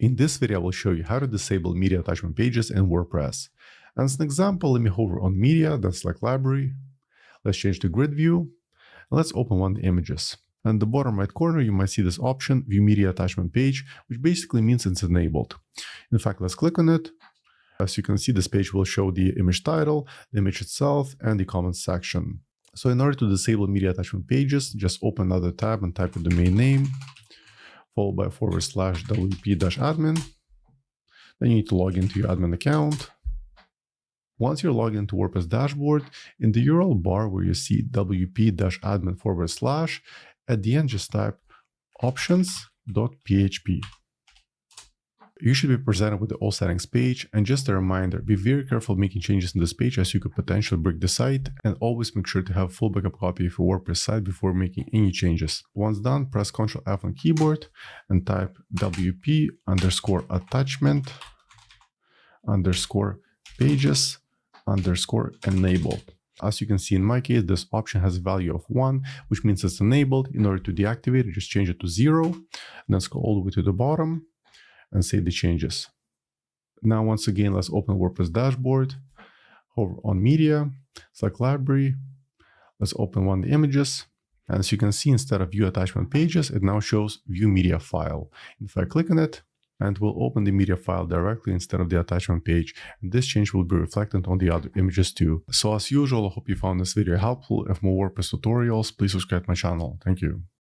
In this video, I will show you how to disable media attachment pages in WordPress. And as an example, let me hover on media, then select library. Let's change to grid view. And let's open one of the images. And in the bottom right corner, you might see this option, view media attachment page, which basically means it's enabled. In fact, let's click on it. As you can see, this page will show the image title, the image itself, and the comments section. So in order to disable media attachment pages, just open another tab and type the domain name, followed by /wp-admin. Then you need to log into your admin account. Once you're logged into WordPress dashboard, in the URL bar where you see wp-admin/, at the end just type options.php. You should be presented with the all settings page, and just a reminder, be very careful making changes in this page as you could potentially break the site, and always make sure to have full backup copy of your WordPress site before making any changes. Once done, press Ctrl F on keyboard and type wp_attachment_pages_enable. As you can see in my case, this option has a value of 1, which means it's enabled. In order to deactivate it, just change it to 0, and then scroll all the way to the bottom and save the changes. Now, once again, let's open WordPress dashboard, hover on media, select library. Let's open one of the images. And as you can see, instead of view attachment pages, it now shows view media file. If I click on it, and we'll open the media file directly instead of the attachment page. And this change will be reflected on the other images too. So as usual, I hope you found this video helpful. If more WordPress tutorials, please subscribe to my channel. Thank you.